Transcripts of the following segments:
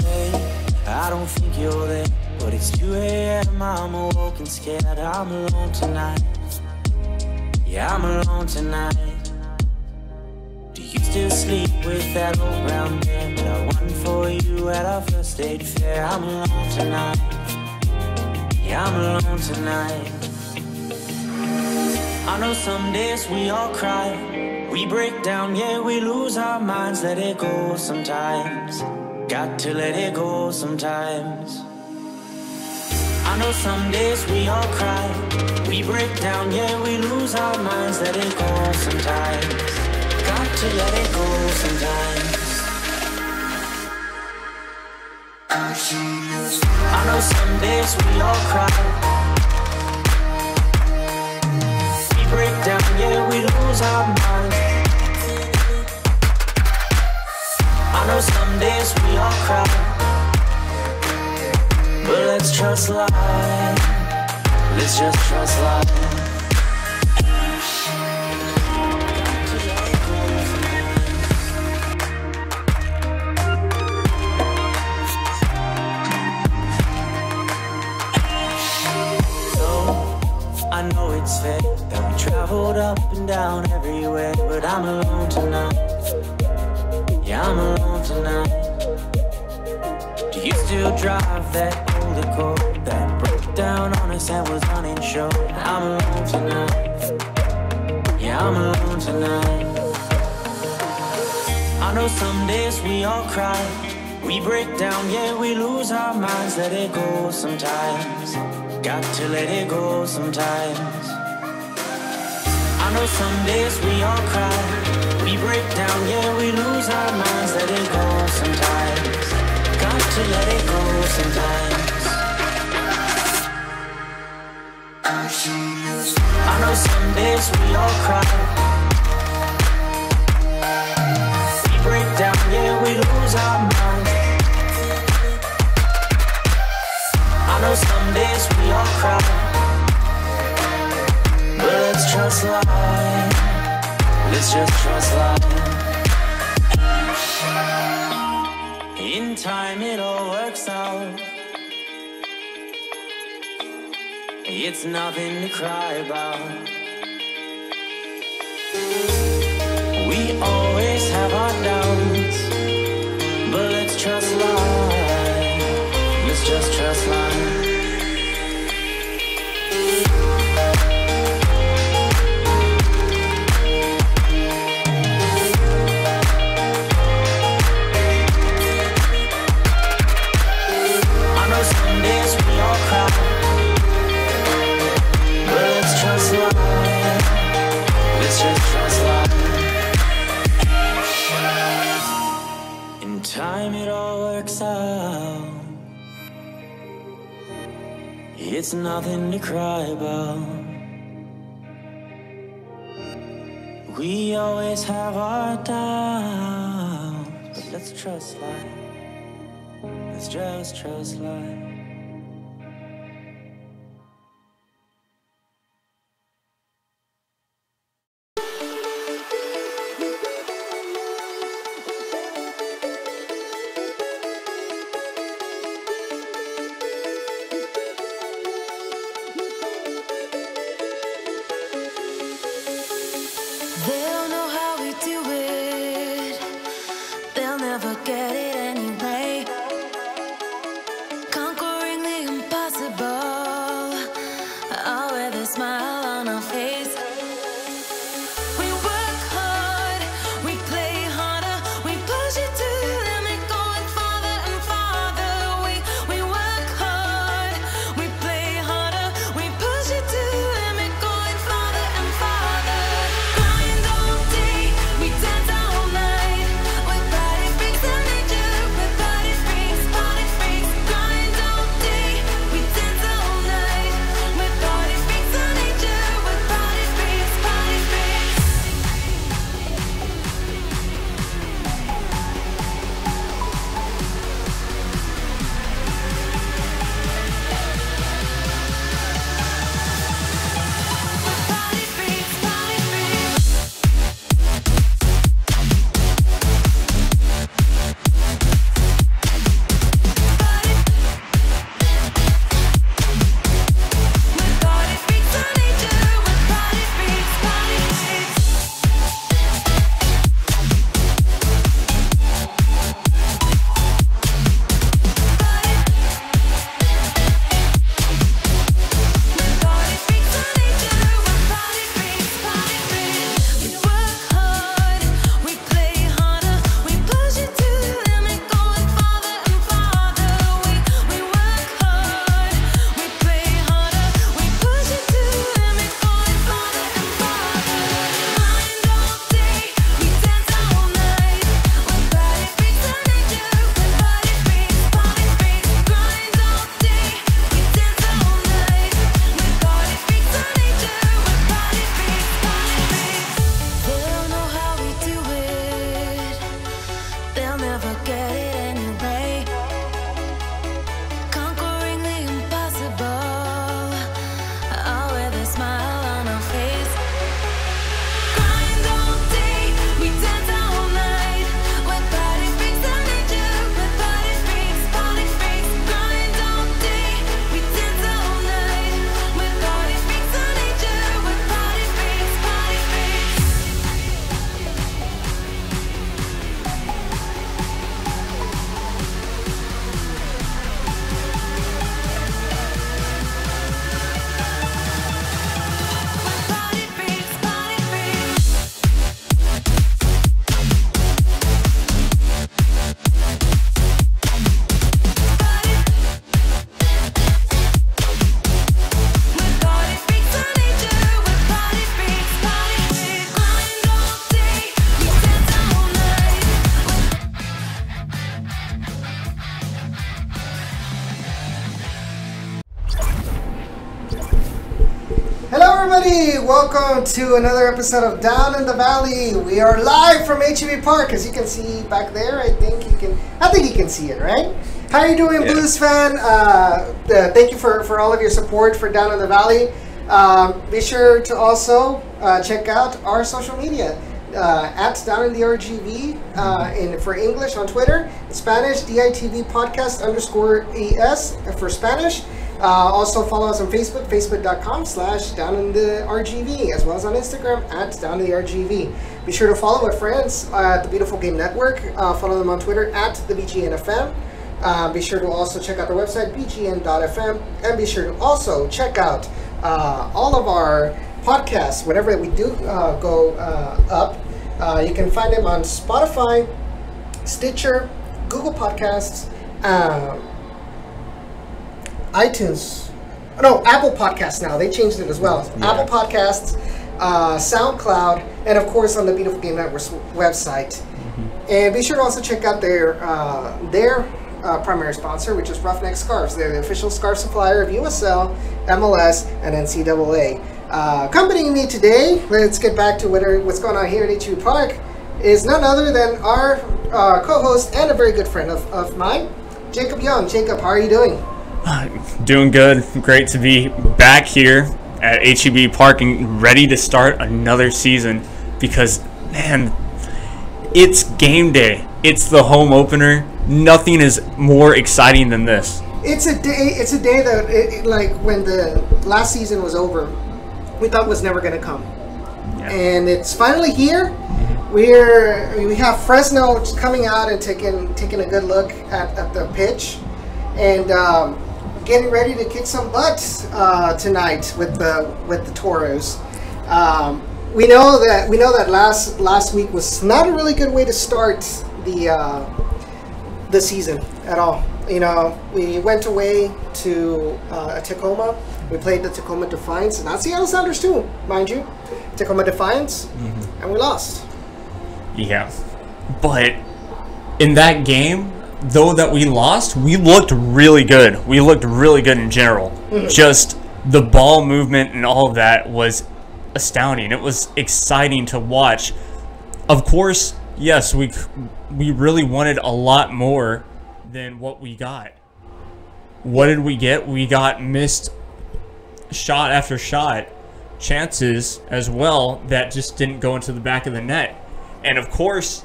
Hey, I don't think you're there, but it's 2 a.m. I'm awoke and scared. I'm alone tonight. Yeah, I'm alone tonight. Do you still sleep with that old brown bear that I won for you at our first state fair? I'm alone tonight. Yeah, I'm alone tonight. I know some days we all cry, we break down, yeah, we lose our minds. Let it go sometimes. Got to let it go sometimes. I know some days we all cry, we break down, yeah, we lose our minds. Let it go sometimes. Got to let it go sometimes. I know some days we all cry, we break down, yeah, we lose our minds. I know some days we all cry, but let's trust life. Let's just trust life. I know it's fake that we traveled up and down everywhere, but I'm alone tonight. Yeah, I'm alone tonight. Do you still drive that old Accord that broke down on us and was uninsured? I'm alone tonight. Yeah, I'm alone tonight. I know some days we all cry, we break down, yeah, we lose our minds. Let it go sometimes. Got to let it go sometimes. I know some days we all cry, we break down, yeah, we lose our minds. Let it go sometimes. Got to let it go sometimes. I know some days we all cry, we break down, yeah, we lose our minds. I know some days we all cry, but let's trust life. Let's just trust life. In time it all works out. It's nothing to cry about. We always have our doubts, but let's trust life. Let's just trust life. I know some days we all cry, but let's trust life. Let's just trust life. In time it all works out. It's nothing to cry about. We always have our doubts, but let's trust life. Let's just trust life. They'll never get it anyway. Can't go everybody, welcome to another episode of Down in the Valley. We are live from HEB Park, as you can see back there. I think you can see it, right? How are you doing, Blues fan? Thank you for all of your support for Down in the Valley. Be sure to also check out our social media at Down in the RGV for English on Twitter, in Spanish DITV podcast _ES for Spanish. Also follow us on Facebook, facebook.com/downintheRGV, as well as on Instagram at downintheRGV. Be sure to follow our friends at the Beautiful Game Network. Follow them on Twitter at the BGNFM. Be sure to also check out their website, bgn.fm, and be sure to also check out all of our podcasts whenever we do go up. You can find them on Spotify, Stitcher, Google Podcasts, iTunes, Apple Podcasts now. They changed it as well. Yeah. Apple Podcasts, SoundCloud, and of course on the Beautiful Game Network's website. And be sure to also check out their primary sponsor, which is Roughneck Scarves. They're the official scarf supplier of USL, MLS, and NCAA. Accompanying me today, let's get back to what's going on here at HEB Park, is none other than our co-host and a very good friend of mine, Jacob Young. Jacob, how are you doing? Doing good. Great to be back here at HEB Park and ready to start another season because, man, it's game day. It's the home opener. Nothing is more exciting than this. It's a day that, like when the last season was over, we thought was never going to come. Yeah. And it's finally here. We have Fresno coming out and taking a good look at the pitch. And getting ready to kick some butt tonight with the Toros. We know that last week was not a really good way to start the season at all. You know, we went away to Tacoma. We played the Tacoma Defiance, not Seattle Sounders too, mind you. Tacoma Defiance, and we lost. Yeah, but in that game, though that we lost, we looked really good. We looked really good in general. Just the ball movement and all of that was astounding. It was exciting to watch. Of course, yes, we really wanted a lot more than what we got. What did we get? We got missed shot after shot, chances as well that just didn't go into the back of the net. And of course,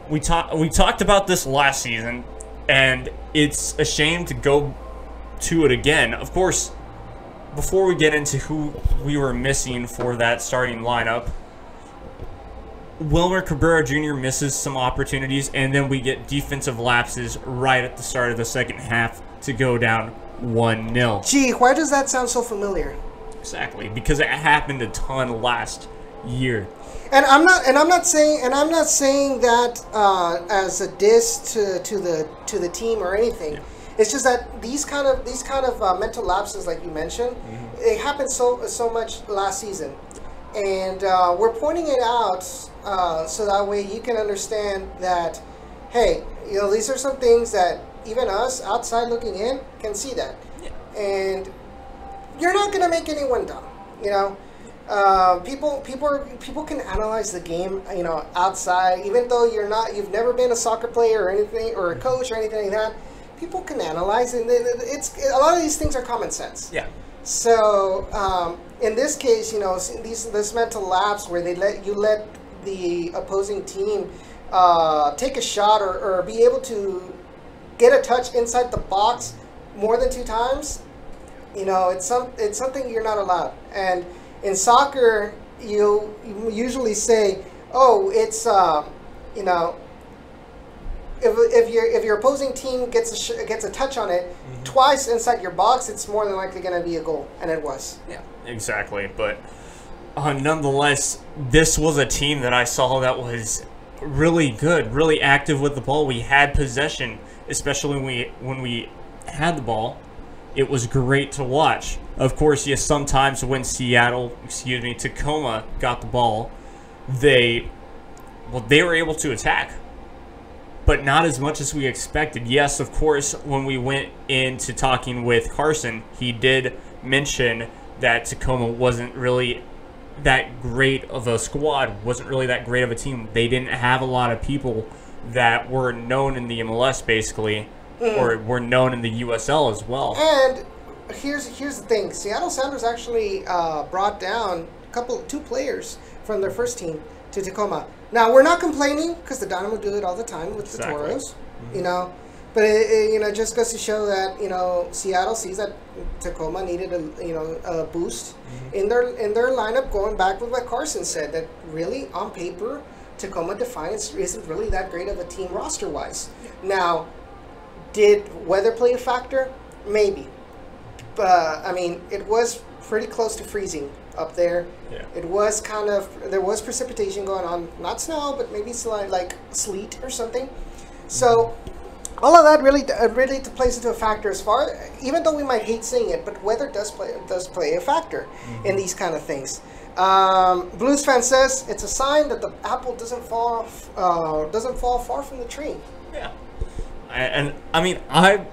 we talked about this last season, and it's a shame to go to it again. Of course, before we get into who we were missing for that starting lineup, Wilmer Cabrera Jr. misses some opportunities, and then we get defensive lapses right at the start of the second half to go down 1-0. Gee, why does that sound so familiar? Exactly, because it happened a ton last year. And I'm not saying that as a diss to the team or anything. Yeah. It's just that these kind of mental lapses, like you mentioned, it happened so much last season, and we're pointing it out so that way you can understand that, hey, you know, these are some things that even us outside looking in can see that, and you're not gonna make anyone dumb, you know. People can analyze the game, you know, outside, even though you've never been a soccer player or anything, or a coach or anything like that. People can analyze, and it's a lot of these things are common sense. Yeah. So in this case, you know, this mental lapse where they let the opposing team take a shot or be able to get a touch inside the box more than 2 times, you know, it's something you're not allowed. And in soccer, you usually say, "Oh, it's you know, if your opposing team gets a touch on it twice inside your box, it's more than likely going to be a goal," and it was. Yeah, exactly. But nonetheless, this was a team that I saw that was really good, really active with the ball. We had possession, especially when we had the ball. It was great to watch. Of course, yes, sometimes when Tacoma got the ball, they were able to attack, but not as much as we expected. Yes, of course, when we went into talking with Carson, he did mention that Tacoma wasn't really that great of a squad, wasn't really that great of a team. They didn't have a lot of people that were known in the MLS, basically, or were known in the USL as well. And here's the thing: Seattle Sounders actually brought down two players from their first team to Tacoma. Now we're not complaining because the Dynamo do it all the time with the Toros, you know. But it just goes to show that, you know, Seattle sees that Tacoma needed a boost in their lineup. Going back with what Carson said, that really on paper Tacoma Defiance isn't really that great of a team roster wise. Now, did weather play a factor? Maybe, but I mean it was pretty close to freezing up there. Yeah. It was there was precipitation going on, not snow, but maybe like sleet or something. So. All of that really plays into a factor as far, even though we might hate saying it, but weather does play a factor in these kind of things. Blues fan says it's a sign that the apple doesn't fall far from the tree. Yeah, and I mean I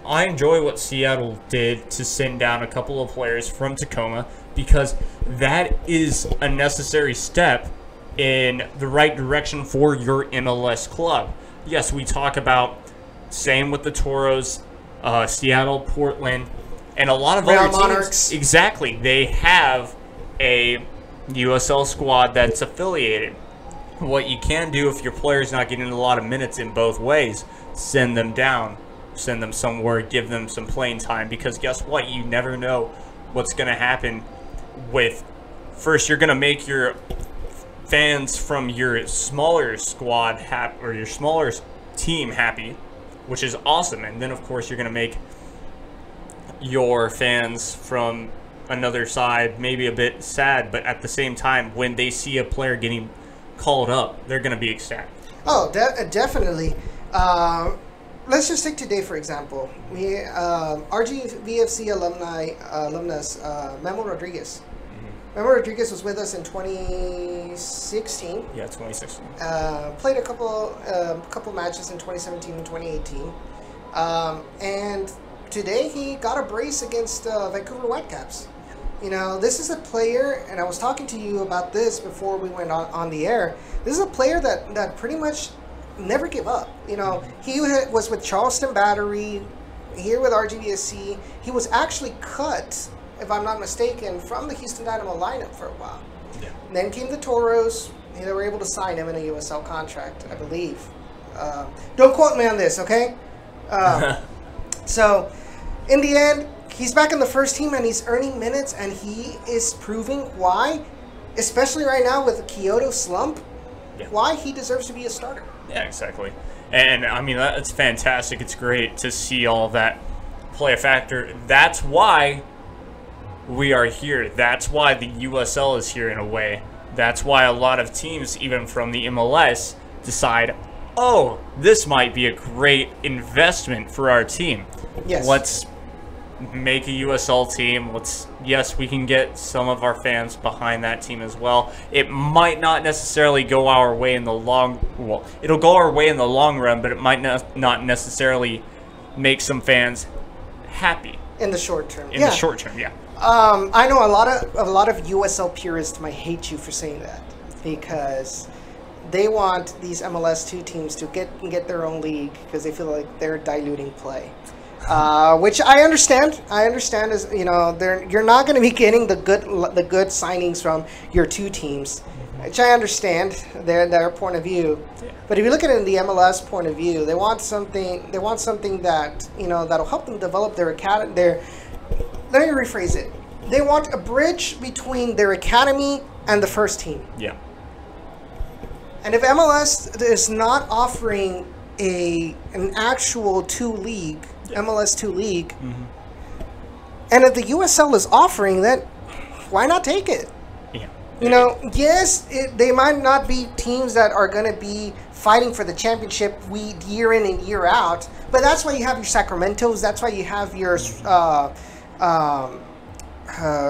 enjoy what Seattle did to send down a couple of players from Tacoma, because that is a necessary step in the right direction for your MLS club. Yes, we talk about. Same with the Toros, Seattle, Portland, and a lot of Real other teams. Monarchs. Exactly. They have a USL squad that's affiliated. What you can do if your player's not getting a lot of minutes in both ways, send them down. Send them somewhere, give them some playing time. Because guess what? You never know what's going to happen with... First, you're going to make your fans from your smaller squad happy, or your smaller team happy, which is awesome. And then, of course, you're going to make your fans from another side maybe a bit sad, but at the same time, when they see a player getting called up, they're going to be ecstatic. Oh, definitely. Let's just take today, for example. We RGVFC alumnus Memo Rodriguez. Memo Rodriguez was with us in 2016. Yeah, 2016. Played a couple matches in 2017 and 2018. And today he got a brace against Vancouver Whitecaps. You know, this is a player, and I was talking to you about this before we went on the air. This is a player that pretty much never give up. You know, he was with Charleston Battery, here with RGVFC. He was actually cut, if I'm not mistaken, from the Houston Dynamo lineup for a while. Yeah. Then came the Toros. They were able to sign him in a USL contract, I believe. Don't quote me on this, okay? So, in the end, he's back in the first team and he's earning minutes, and he is proving why, especially right now with the Kyoto slump, why he deserves to be a starter. Yeah, exactly. And I mean, that's fantastic. It's great to see all of that play a factor. That's why we are here. That's why the USL is here in a way. That's why a lot of teams, even from the MLS, decide, oh, this might be a great investment for our team. Yes. Let's make a USL team. Yes, we can get some of our fans behind that team as well. It might not necessarily go our way in the it'll go our way in the long run, but it might not necessarily make some fans happy. In the short term. In the short term, yeah. I know a lot of USL purists might hate you for saying that, because they want these MLS 2 teams to get their own league because they feel like they're diluting play. Which I understand. I understand, is, you know, you're not going to be getting the good signings from your 2 teams, which I understand their point of view. Yeah. But if you look at it in the MLS point of view, they want something. They want something that, you know, that'll help them develop their academy. Let me rephrase it. They want a bridge between their academy and the first team. Yeah. And if MLS is not offering an actual MLS 2 league, and if the USL is offering that, why not take it? Yeah. You know, yes, they might not be teams that are going to be fighting for the championship year in and year out, but that's why you have your Sacramentos, that's why you have your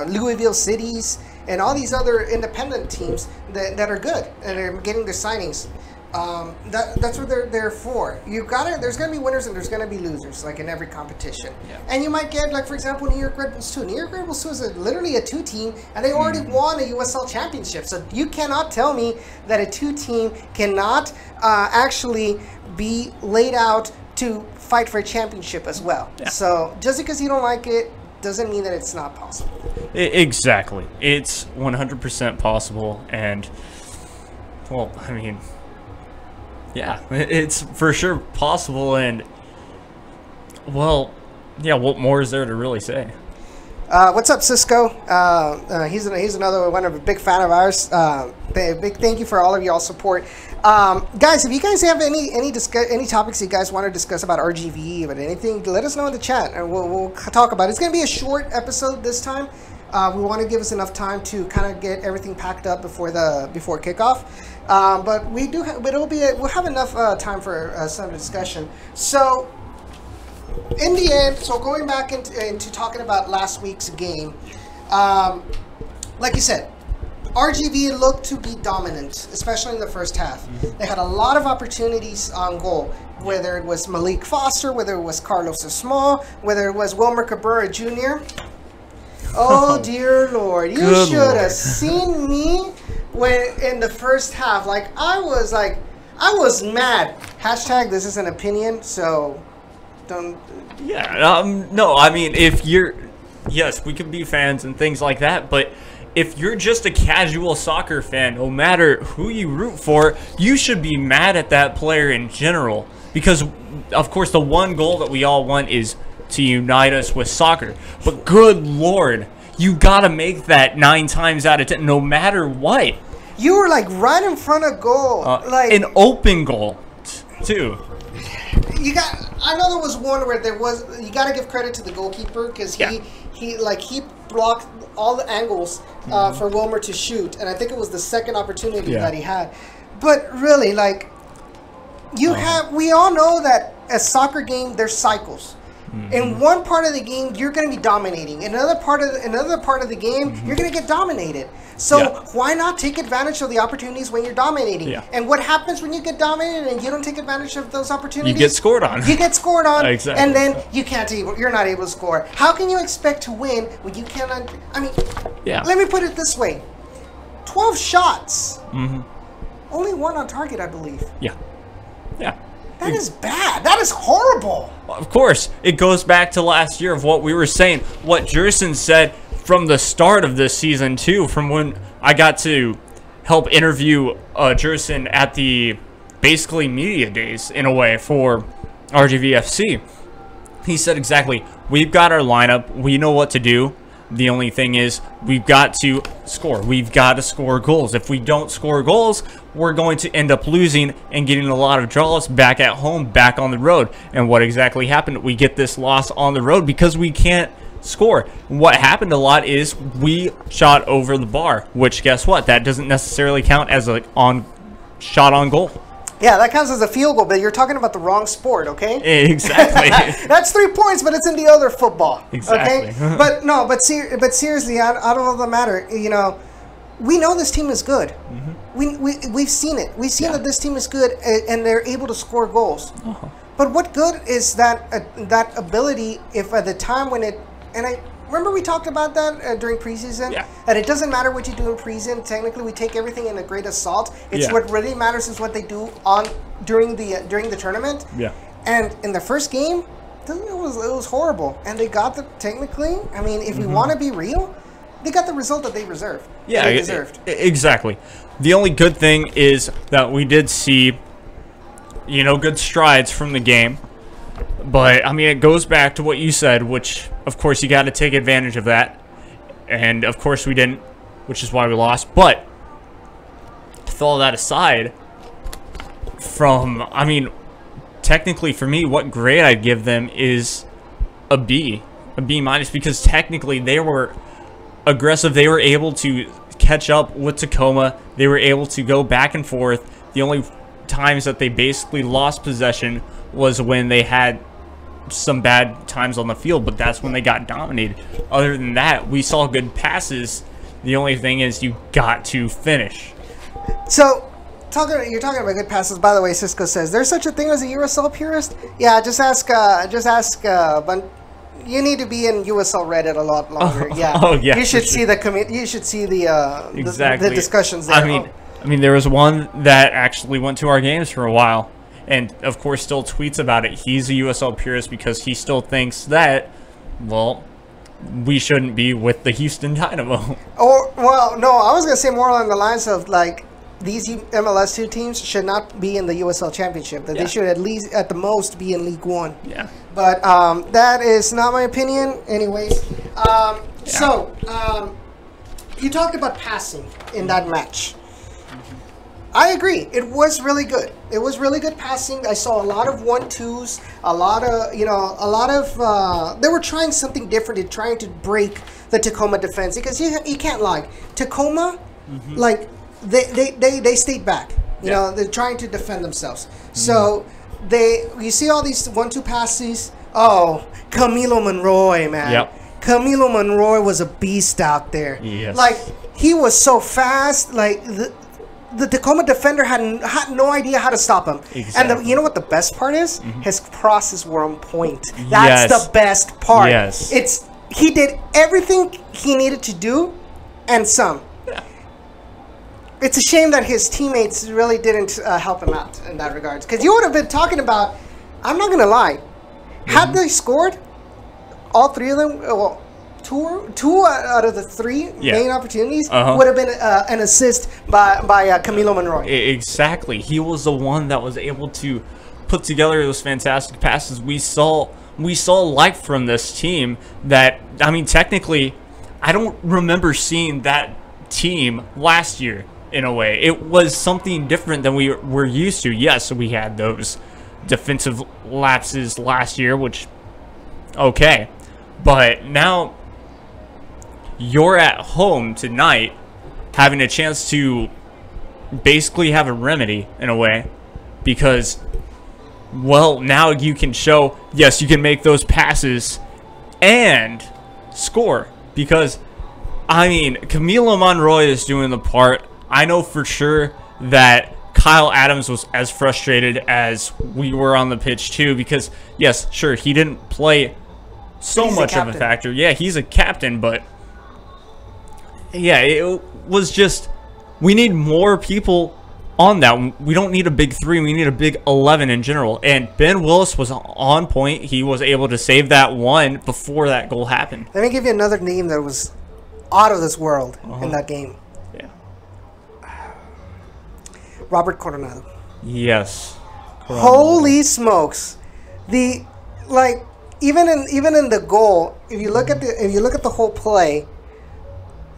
Louisville Cities, and all these other independent teams that are good and are getting their signings. That's what they're there for. There's gonna be winners and there's gonna be losers, like in every competition. Yeah. And you might get, like, for example, New York Red Bulls 2. New York Red Bulls 2 is literally a 2 team, and they already won a USL championship. So you cannot tell me that a 2 team cannot actually be laid out to fight for a championship as well. Yeah. So just because you don't like it doesn't mean that it's not possible. Exactly. It's 100% possible, and, well, I mean, yeah, it's for sure possible, and, well, yeah, what more is there to really say? What's up, Cisco? He's another one of a big fan of ours. Big thank you for all of y'all's support. Guys, if you guys have any topics you guys want to discuss about RGV, about anything, let us know in the chat, and we'll talk about it. It's going to be a short episode this time. We want to give us enough time to kind of get everything packed up before kickoff. But we'll have enough time for some discussion. So, in the end, so going back into talking about last week's game, like you said, RGV looked to be dominant, especially in the first half. They had a lot of opportunities on goal, whether it was Malik Foster, whether it was Carlos Small, whether it was Wilmer Cabrera Jr. Oh, dear Lord. You should have seen me in the first half. I was mad. Hashtag this is an opinion, so don't. Yeah, no, I mean, yes, we can be fans and things like that, but if you're just a casual soccer fan, no matter who you root for, you should be mad at that player in general. Because, of course, the one goal that we all want is to unite us with soccer. But good Lord, you gotta make that 9 times out of 10, no matter what. You were right in front of goal, an open goal too. I know there was one where you gotta give credit to the goalkeeper because he blocked all the angles for Wilmer to shoot, and I think it was the second opportunity that he had. But really, we all know that a soccer game, there's cycles. In one part of the game, you're going to be dominating. In another part of the game, you're going to get dominated. So why not take advantage of the opportunities when you're dominating? Yeah. And what happens when you get dominated and you don't take advantage of those opportunities? You get scored on. Exactly. And then you're not able to score. How can you expect to win when you cannot? I mean, let me put it this way: 12 shots, only 1 on target, I believe. Yeah. That is bad. That is horrible. Of course, it goes back to last year of what we were saying, what Jerson said from the start of this season too, from when I got to help interview Jerson at the basically media days in a way for RGVFC. He said exactly, we've got our lineup, we know what to do. The only thing is we've got to score. We've got to score goals. If we don't score goals, we're going to end up losing and getting a lot of draws back at home, back on the road. And what exactly happened? We get this loss on the road because we can't score. What happened a lot is we shot over the bar, which guess what? That doesn't necessarily count as a shot on goal. Yeah, that counts as a field goal, but you're talking about the wrong sport, okay? Exactly. That's 3 points, but it's in the other football. Exactly. Okay? But seriously, out of all the matter, we know this team is good. We've seen it. We've seen that this team is good, and they're able to score goals. But what good is that ability if at the time when remember we talked about that during preseason? Yeah. That it doesn't matter what you do in preseason. Technically, we take everything in a great assault. It's what really matters is what they do during the tournament. Yeah. And in the first game, it was horrible. And they got technically. I mean, if we want to be real, they got the result that they deserved. Yeah, they deserved. Exactly. The only good thing is that we did see, good strides from the game. But, I mean, it goes back to what you said, which, of course, you got to take advantage of that. And, of course, we didn't, which is why we lost. But, with all that aside, technically for me, what grade I'd give them is a B minus, because technically they were aggressive. They were able to catch up with Tacoma. They were able to go back and forth. The only times that they basically lost possession was when they had some bad times on the field, but that's when they got dominated. Other than that, we saw good passes. The only thing is you got to finish. So You're talking about good passes. By the way, Cisco says there's such a thing as a USL purist. Yeah, just ask. But you need to be in USL Reddit a lot longer. Yeah. Oh yeah. You should see You should see the exactly the discussions there. I mean, there was one that actually went to our games for a while, and of course still tweets about it. He's a USL purist because he still thinks that, well, we shouldn't be with the Houston Dynamo. Or well, no, I was gonna say more along the lines of like these MLS2 teams should not be in the USL Championship. That they should at least, at the most, be in League One. Yeah. But that is not my opinion, anyways. So you talked about passing in that match. I agree. It was really good. It was really good passing. I saw a lot of 1-2s, a lot of, they were trying something different. They're trying to break the Tacoma defense because you can't lie. Tacoma, like, they stayed back. You know, they're trying to defend themselves. So you see all these 1-2 passes. Oh, Camilo Monroy, man. Yep. Camilo Monroy was a beast out there. Yes. Like, he was so fast. Like, the Tacoma defender had no idea how to stop him. Exactly. And you know what the best part is? His crosses were on point. That's the best part. Yes. He did everything he needed to do and some. Yeah. It's a shame that his teammates really didn't help him out in that regard. Because you would have been talking about, I'm not going to lie, had they scored, all three of them, well, two out of the three main opportunities would have been an assist by Camilo Monroy. Exactly. He was the one that was able to put together those fantastic passes. We saw life from this team that, I mean, technically, I don't remember seeing that team last year in a way. It was something different than we were used to. Yes, we had those defensive lapses last year, which, okay. But now you're at home tonight having a chance to basically have a remedy in a way because, well, now you can show, yes, you can make those passes and score because, I mean, Camilo Monroy is doing the part. I know for sure that Kyle Adams was as frustrated as we were on the pitch too because, yes, sure, he didn't play so much of a factor. Yeah, he's a captain, but yeah, it was just, we need more people on that. We don't need a big 3. We need a big 11 in general. And Ben Willis was on point. He was able to save that one before that goal happened. Let me give you another name that was out of this world in that game. Yeah. Robert Coronado. Yes. Holy smokes. Even in the goal, if you look at the whole play,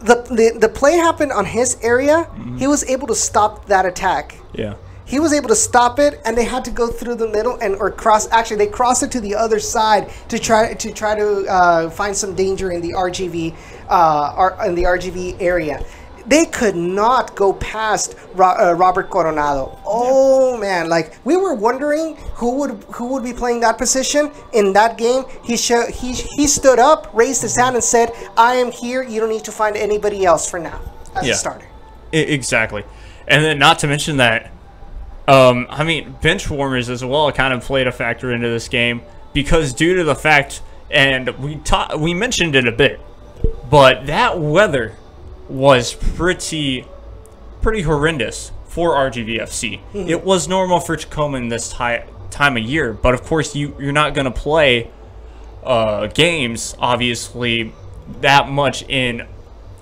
the play happened on his area. He was able to stop that attack. Yeah. He was able to stop it, and they had to go through the middle or cross. Actually, they crossed it to the other side to try to find some danger in the RGV area. They could not go past Robert Coronado. Oh man! Like, we were wondering who would be playing that position in that game. He stood up, raised his hand, and said, "I am here. You don't need to find anybody else for now." As a starter. Exactly, and then not to mention that, I mean, bench warmers as well kind of played a factor into this game because due to the fact, and we mentioned it a bit, but that weather was pretty horrendous for RGVFC. It was normal for Tacoma in this time of year, but of course you're not going to play games obviously that much in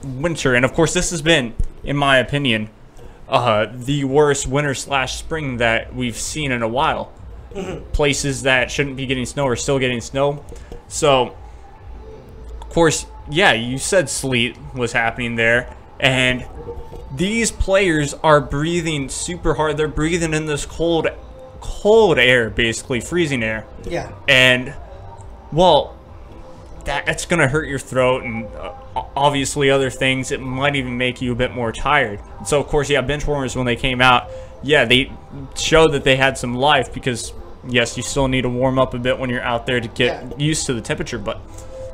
winter, and of course this has been, in my opinion, the worst winter/spring that we've seen in a while. Places that shouldn't be getting snow are still getting snow. So of course, yeah, you said sleet was happening there, and these players are breathing super hard. They're breathing in this cold air, basically freezing air. Yeah. And, well, that's going to hurt your throat and obviously other things. It might even make you a bit more tired. So, of course, yeah, bench warmers, when they came out, yeah, they showed that they had some life because, yes, you still need to warm up a bit when you're out there to get used to the temperature, but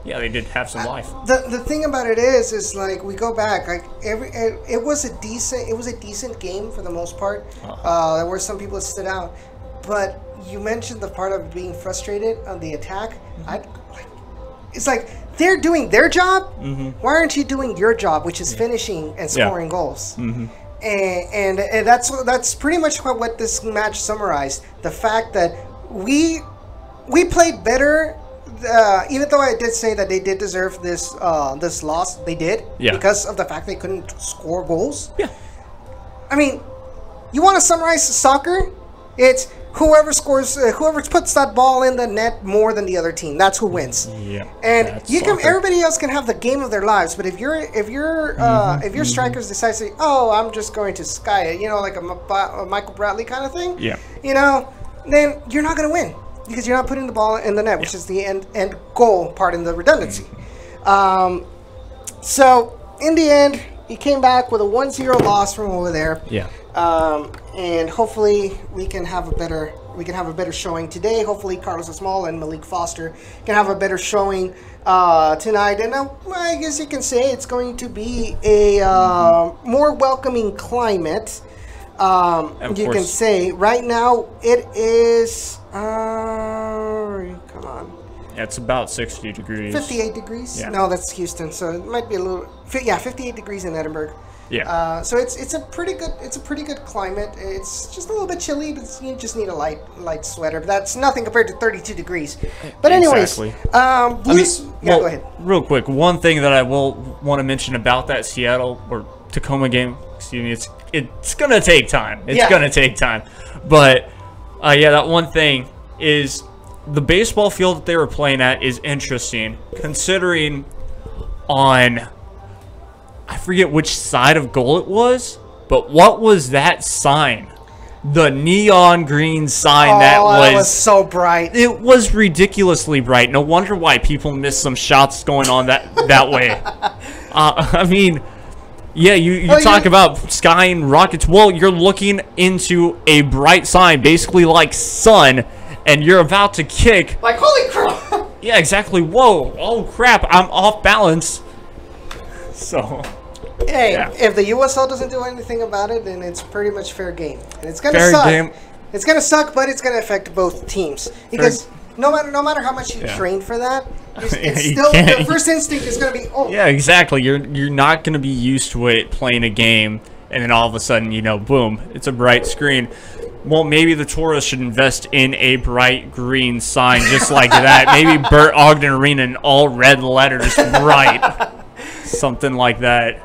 Yeah, they did have some life. The thing about it is like we go back, like it was a decent game for the most part. There were some people that stood out, but you mentioned the part of being frustrated on the attack. It's like they're doing their job. Why aren't you doing your job, which is finishing and scoring goals? And that's pretty much what this match summarized. The fact that we played better. Even though I did say that they did deserve this loss, they did because of the fact they couldn't score goals. Yeah, I mean, you want to summarize soccer? It's whoever scores, whoever puts that ball in the net more than the other team. That's who wins. Yeah, and everybody else can have the game of their lives, but if your strikers decide to say, "Oh, I'm just going to sky it," like a Michael Bradley kind of thing. Yeah, then you're not going to win. Because you're not putting the ball in the net, which is the end goal part in the redundancy. So in the end, he came back with a 1-0 loss from over there. Yeah. And hopefully we can have a better showing today. Hopefully Carlos Esmal and Malik Foster can have a better showing tonight. And I guess you can say it's going to be a more welcoming climate. You can say right now it is. Come on. Yeah, it's about 60 degrees. 58 degrees. Yeah. No, that's Houston, so it might be a little. 58 degrees in Edinburgh. Yeah. So it's a pretty good climate. It's just a little bit chilly, but you just need a light sweater. But that's nothing compared to 32 degrees. But anyways, Blues. Go ahead. Real quick, one thing that I will want to mention about that Seattle or Tacoma game. Excuse me. It's gonna take time. It's gonna take time, but. That one thing is the baseball field that they were playing at is interesting, considering I forget which side of goal it was, but what was that sign? The neon green sign that was so bright. It was ridiculously bright. No wonder why people missed some shots going on that way. I mean... Yeah, you talk about skying rockets. Well, you're looking into a bright sign, basically like sun, and you're about to kick. Like, holy crap! Yeah, exactly. Whoa, oh crap, I'm off balance. So, hey, if the USL doesn't do anything about it, then it's pretty much fair game. And it's going to suck. It's going to suck, but it's going to affect both teams. Because no matter how much you train for that, it's still the first instinct is going to be, oh. Yeah, exactly. You're not going to be used to it playing a game, and then all of a sudden, boom, it's a bright screen. Well, maybe the Toros should invest in a bright green sign just like that. Maybe Burt Ogden Arena in all red letters, bright. Something like that.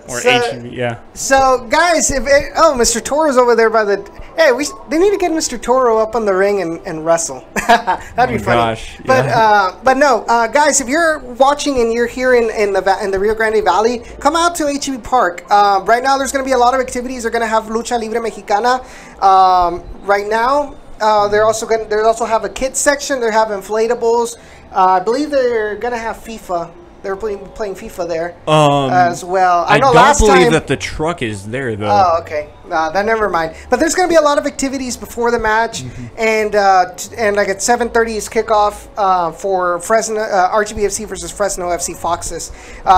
Or HEB, yeah. So, guys, Mr. Toro's over there by the... Hey, they need to get Mr. Toro up on the ring and wrestle. That'd be funny. Gosh, but no, guys, if you're watching and you're here in the Rio Grande Valley, come out to HEB Park. Right now, there's going to be a lot of activities. They're going to have Lucha Libre Mexicana. Right now, they also have a kids section. They have inflatables. I believe they're going to have FIFA. They're playing FIFA there as well. I don't believe that the truck is there, though. Oh, okay. Then never mind. But there's going to be a lot of activities before the match, and like at 7:30 is kickoff for Fresno RGVFC versus Fresno FC Foxes.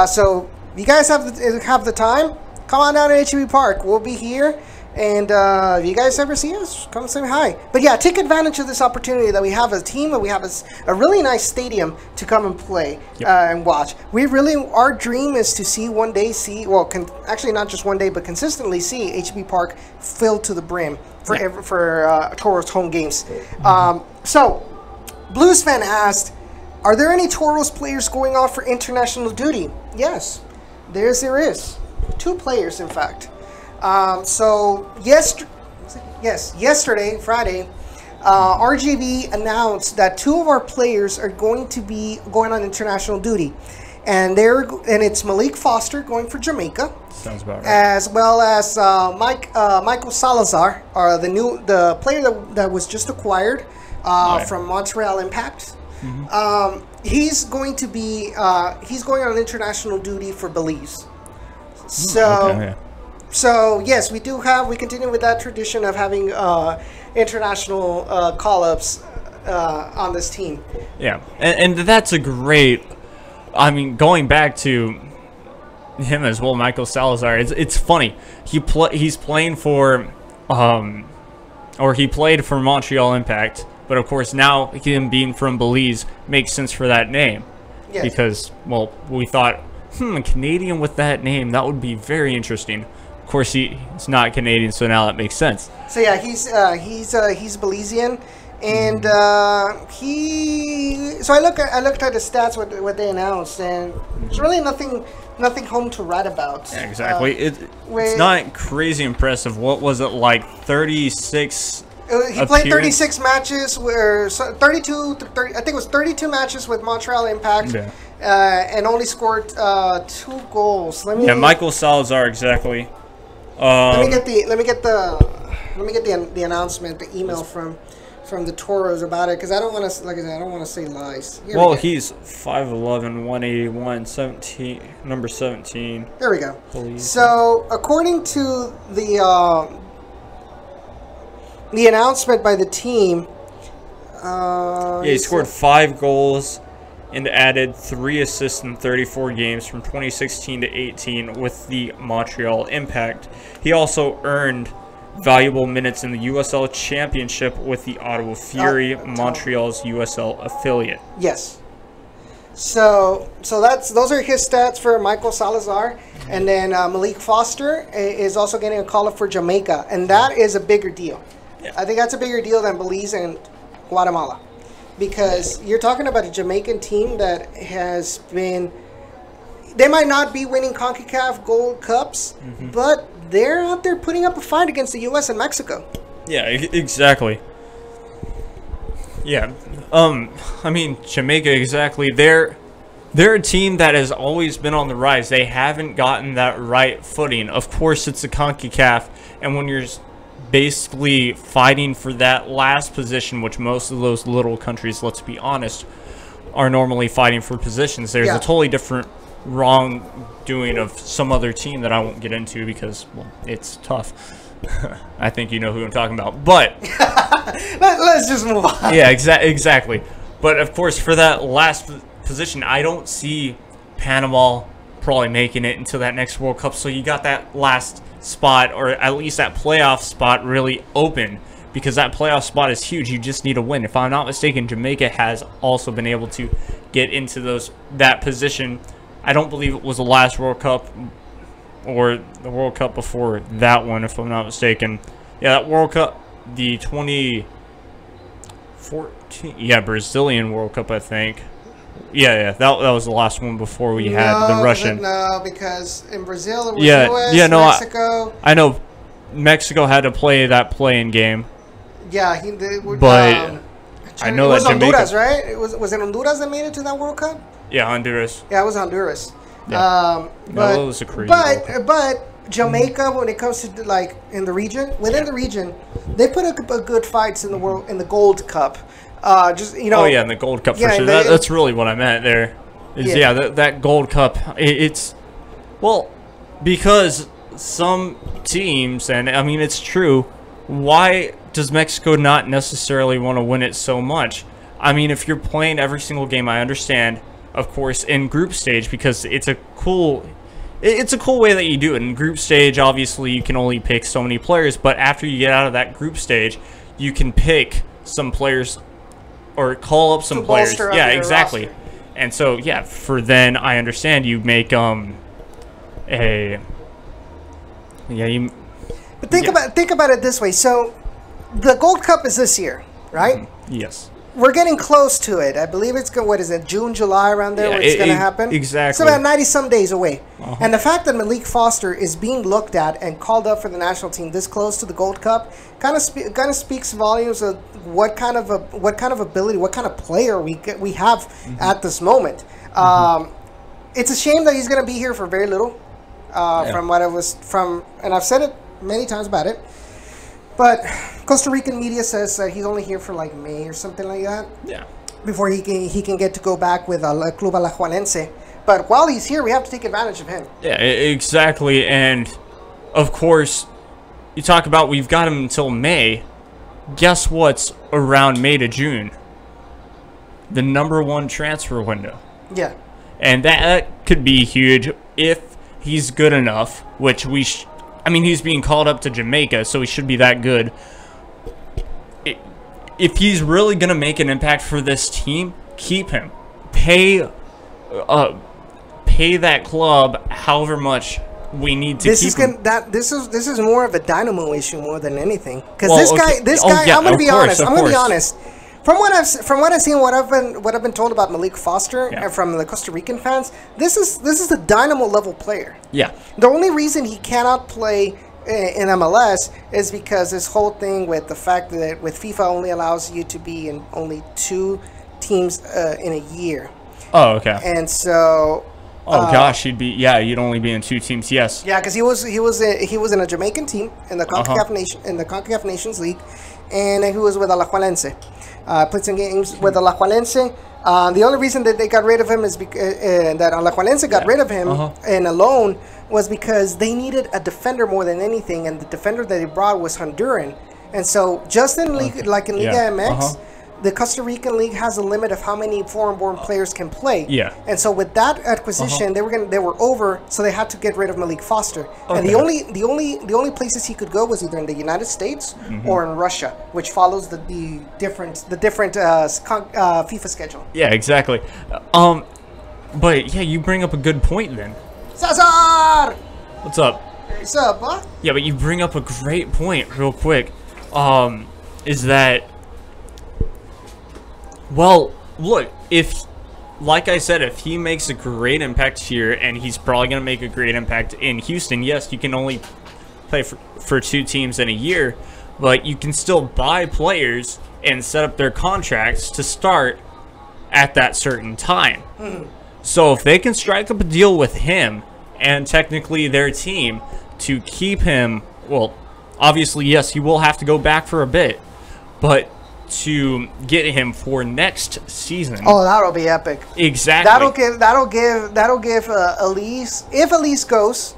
So if you guys have the time, come on down to HEB Park. We'll be here. And if you guys ever see us, come say hi. But yeah, take advantage of this opportunity that we have as a team, and we have a really nice stadium to come and play and watch. Our dream is to actually not just one day, but consistently see HEB Park filled to the brim for Toros home games. So, Blues fan asked, are there any Toros players going off for international duty? Yes, there is. 2 players, in fact. Yesterday, Friday, RGV announced that 2 of our players are going to be going on international duty, and it's Malik Foster going for Jamaica. Sounds about right. As well as Michael Salazar, the player that was just acquired from Montreal Impact. He's going on international duty for Belize. So yes, we continue with that tradition of having international call-ups on this team. Yeah, and that's a great I mean, going back to him as well, Michael Salazar. It's funny. He's playing for, or he played for Montreal Impact, but of course now him being from Belize makes sense for that name. Yes. Because, well, we thought, a Canadian with that name, that would be very interesting. Of course, he's not Canadian, so now that makes sense. So yeah, he's Belizean, and So I looked at the stats what they announced, and it's really nothing home to write about. Yeah, exactly. It's not crazy impressive. What was it like? 36. He played 36 matches, where 32. I think it was 32 matches with Montreal Impact, and only scored 2 goals. Michael Salazar, exactly. Let me get the announcement, the email from the Toros about it, because I don't want to, like I said, I don't want to say lies. He's 5'11", 181, 17, number 17. There we go. So according to the announcement by the team, he scored 5 goals and added 3 assists in 34 games from 2016 to 18 with the Montreal Impact. He also earned valuable minutes in the USL Championship with the Ottawa Fury, Montreal's USL affiliate. Yes. So those are his stats for Michael Salazar, and then Malik Foster is also getting a call up for Jamaica, and that is a bigger deal. Yeah. I think that's a bigger deal than Belize and Guatemala, because you're talking about a Jamaican team that has been. They might not be winning CONCACAF Gold Cups, but they're out there putting up a fight against the U.S. and Mexico. Yeah, exactly. Yeah, I mean, Jamaica, exactly. They're a team that has always been on the rise. They haven't gotten that right footing. Of course, it's a CONCACAF, and when you're basically fighting for that last position, which most of those little countries, let's be honest, are normally fighting for positions, there's a totally different wrongdoing of some other team that I won't get into because, well, it's tough. I think you know who I'm talking about, but let's just move on. Yeah, exactly. But of course, for that last position, I don't see Panama probably making it until that next World Cup. So you got that last spot, or at least that playoff spot, really open, because that playoff spot is huge. You just need a win. If I'm not mistaken, Jamaica has also been able to get into that position. I don't believe it was the last World Cup or the World Cup before that one, if I'm not mistaken. Yeah, that World Cup, the 2014, Brazilian World Cup, I think. Yeah, that was the last one before we had the Russian. No, because in Brazil it was US, Mexico. I know Mexico had to play that play-in game. Yeah, but I know that Jamaica. Honduras, right? Was it Honduras that made it to that World Cup? Yeah, Honduras. Yeah, it was Honduras. Yeah. But it was a crazy but Jamaica, when it comes to like in the region, within the region, they put a good fights in the Gold Cup. Just in the Gold Cup for sure. That's really what I meant there. That Gold Cup. It's because some teams, and I mean it's true. Why does Mexico not necessarily want to win it so much? I mean, if you're playing every single game, I understand. Of course, in group stage, because it's a cool way that you do it. In group stage, obviously, you can only pick so many players, but after you get out of that group stage, you can pick some players or call up some players. Yeah, exactly. Roster. And so, yeah, for then, I understand you make But think about it this way. So, the Gold Cup is this year, right? Yes. We're getting close to it. I believe it's June, July, around there where it's going to happen. Exactly. It's about 90-some days away. And the fact that Malik Foster is being looked at and called up for the national team this close to the Gold Cup kind of speaks volumes of what kind of ability, what kind of player we have at this moment. It's a shame that he's going to be here for very little. And I've said it many times about it. But Costa Rican media says that he's only here for like May or something like that. Yeah. Before he can get to go back with Club Alajuelense. But while he's here, we have to take advantage of him. Yeah, exactly. And of course, you talk about we've got him until May. Guess what's around May to June? The #1 transfer window. Yeah. And that could be huge if he's good enough, which I mean, he's being called up to Jamaica, so he should be that good. If he's really going to make an impact for this team, keep him. Pay that club however much we need to keep him. This is more of a Dynamo issue more than anything. Because Well, this guy, yeah, I'm gonna of be course, honest. of I'm gonna be course. honest. From what I've seen, what I've been told about Malik Foster Yeah. and from the Costa Rican fans, this is a Dynamo level player. Yeah. The only reason he cannot play in MLS is because this whole thing with the fact that with FIFA only allows you to be in only 2 teams in a year. Oh, okay. And so. Gosh, you'd only be in 2 teams. Yes. Yeah, because he was in a Jamaican team in the CONCACAF Nations League, and he was with Alajuelense. Played some games with Alajuelense. The only reason that they got rid of him is because that Alajuelense got rid of him in a loan was because they needed a defender more than anything, and the defender that they brought was Honduran. And so, just in league, like in Liga MX. The Costa Rican league has a limit of how many foreign-born players can play. Yeah. And so with that acquisition, they were over, so they had to get rid of Malik Foster. Okay. And the only places he could go was either in the United States or in Russia, which follows the different FIFA schedule. Yeah, exactly. But yeah, you bring up a good point then. Cesar! What's up? What's up, huh? Yeah, but you bring up a great point real quick. Is that, well, look, like I said, if he makes a great impact here, and he's probably going to make a great impact in Houston, yes, you can only play for 2 teams in a year, but you can still buy players and set up their contracts to start at that certain time. So if they can strike up a deal with him and technically their team to keep him, well, obviously, yes, he will have to go back for a bit, but to get him for next season. Oh, that'll be epic. Exactly. That'll give Elise, if Elise goes,